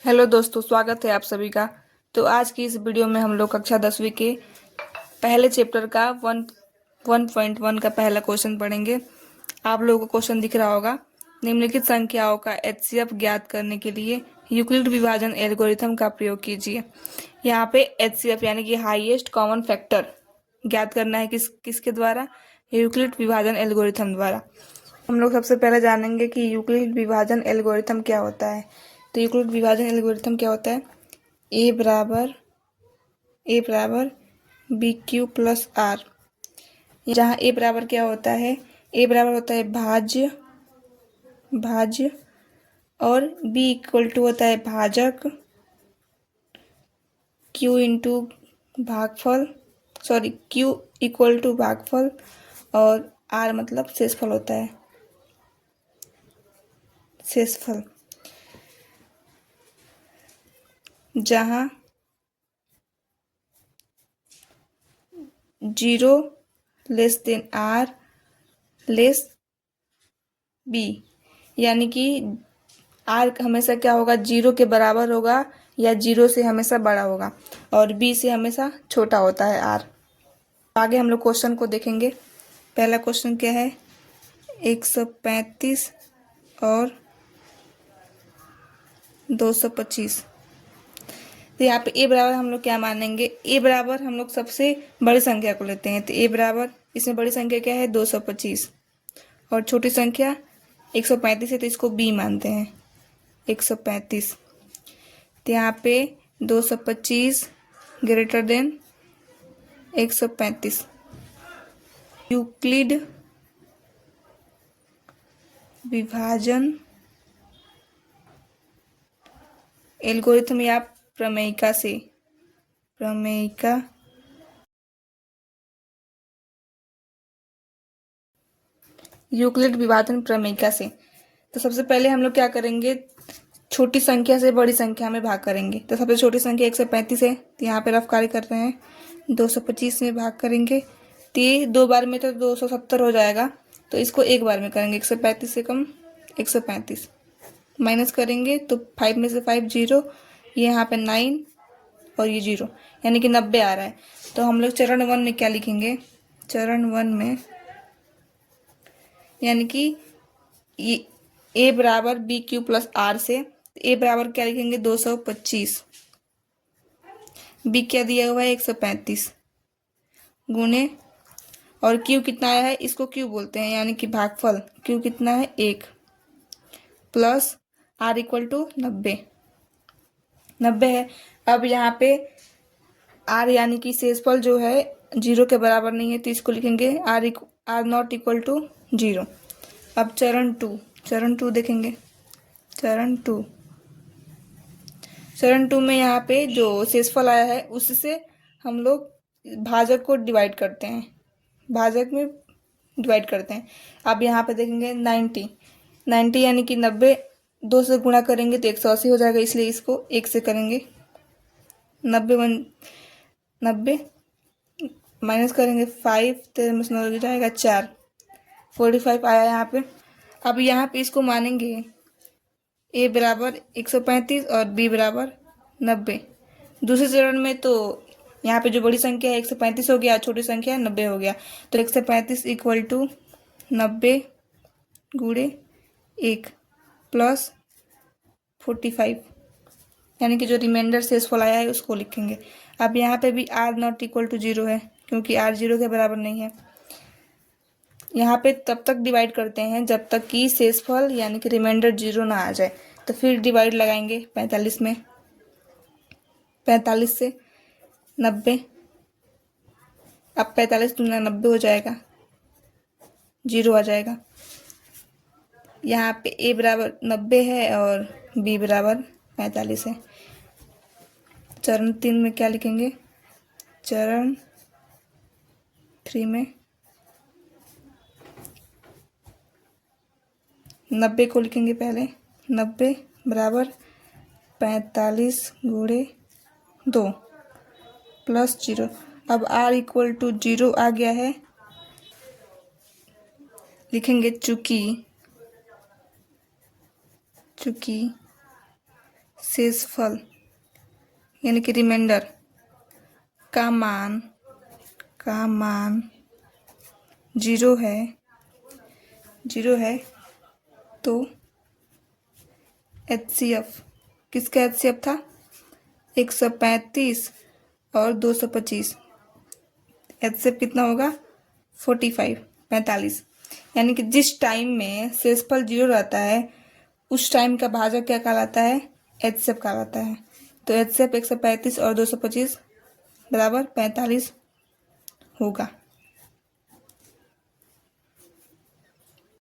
Hello दोस्तों, स्वागत है आप सभी का। तो आज की इस वीडियो में हम लोग कक्षा 10वीं के पहले चैप्टर का 1.1 का पहला क्वेश्चन पढ़ेंगे। आप लोगों को क्वेश्चन दिख रहा होगा। निम्नलिखित संख्याओं का एचसीएफ ज्ञात करने के लिए यूक्लिड विभाजन एल्गोरिथम का प्रयोग कीजिए। यहाँ पे एचसीएफ यानी कि हाईएस्ट कॉमन फैक्टर ज्ञात करना है किसके द्वारा? यूक्लिड विभाजन एल्गोरिथम द्वारा। हम लोग सबसे पहले जानेंगे कि यूक्लिड विभाजन एल्गोरिथम क्या होता है। तो यूक्लिड विभाजन एल्गोरिथम क्या होता है? ए बराबर बी क्यू प्लस आर, जहाँ ए बराबर क्या होता है? ए बराबर होता है भाज्य और बी इक्वल टू होता है भाजक, क्यू इंटू भागफल, क्यू इक्वल टू भागफल और आर मतलब शेषफल होता है, शेषफल। जहाँ 0 less than r less b, यानी कि आर हमेशा क्या होगा? 0 के बराबर होगा या 0 से हमेशा बड़ा होगा और बी से हमेशा छोटा होता है आर। आगे हम लोग क्वेश्चन को देखेंगे। पहला क्वेश्चन क्या है? 135 और 225। तो यहाँ पे ए बराबर हम लोग क्या मानेंगे? ए बराबर हम लोग सबसे बड़ी संख्या को लेते हैं। तो ए बराबर, इसमें बड़ी संख्या क्या है? 225 और छोटी संख्या 135 है, तो इसको बी मानते हैं, 135। तो यहाँ पे 225 ग्रेटर देन 135। यूक्लिड विभाजन एल्गोरिथम या प्रमेयिका यूक्लिड विभाजन प्रमेयिका से। तो सबसे पहले हम लोग क्या करेंगे? छोटी संख्या से बड़ी संख्या में भाग करेंगे। तो सबसे छोटी संख्या 135 है, तो यहाँ पे रफ कार्य कर रहे हैं, 225 में भाग करेंगे तो ये 2 बार में तो 270 हो जाएगा। तो इसको 1 बार में करेंगे, 135 से कम 135 माइनस करेंगे तो 5 में से 5 0, ये यहाँ पे 9 और ये 0, यानी कि 90 आ रहा है। तो हम लोग चरण 1 में क्या लिखेंगे? चरण 1 में यानी कि ये ए बराबर बी क्यू प्लस आर से ए बराबर क्या लिखेंगे? 225। बी क्या दिया हुआ है? 135 गुणे, और क्यू कितना आया है? इसको क्यू बोलते हैं यानी कि भागफल। क्यू कितना है? 1 प्लस आर इक्वल टू 90 है। अब यहाँ पे आर यानी कि शेषफल जो है 0 के बराबर नहीं है, तो इसको लिखेंगे आर नॉट इक्वल टू 0। अब चरण टू देखेंगे। चरण टू में यहाँ पे जो शेषफल आया है उससे हम लोग भाजक को डिवाइड करते हैं, भाजक में डिवाइड करते हैं। अब यहाँ पे देखेंगे 90 यानी कि 90, 2 से गुणा करेंगे तो 180 हो जाएगा, इसलिए इसको 1 से करेंगे। 90 माइनस करेंगे 5, 13 में से 9 लग जाएगा 4, 45 आया यहाँ पे। अब यहाँ पे इसको मानेंगे ए बराबर 135 और बी बराबर 90। दूसरे चरण में तो यहाँ पे जो बड़ी संख्या है 135 हो गया, छोटी संख्या 90 हो गया, तो 135 इक्वल टू 90 गुणे 1 प्लस 45, यानी कि जो रिमाइंडर शेषफल आया है उसको लिखेंगे। अब यहाँ पे भी आर नॉट इक्वल टू 0 है, क्योंकि आर 0 के बराबर नहीं है। यहाँ पे तब तक डिवाइड करते हैं जब तक कि शेषफल यानी कि रिमाइंडर 0 ना आ जाए। तो फिर डिवाइड लगाएंगे 45 में, 45 से 90। अब 45 दूना 90 हो जाएगा, 0 आ जाएगा। यहाँ पे ए बराबर 90 है और बी बराबर 45 है। चरण 3 में क्या लिखेंगे? चरण 3 में 90 को लिखेंगे पहले। 90 बराबर 45 गुणे 2 प्लस 0। अब r इक्वल टू 0 आ गया है, लिखेंगे चूंकि शेषफल यानी कि रिमाइंडर का मान जीरो है तो HCF किसका HCF था 135 और 225। HCF कितना होगा 45 यानी कि जिस टाइम में शेषफल जीरो रहता है उस टाइम का भाजक क्या कहलाता है HCF कहलाता है। तो HCF 135 और 225 बराबर 45 होगा।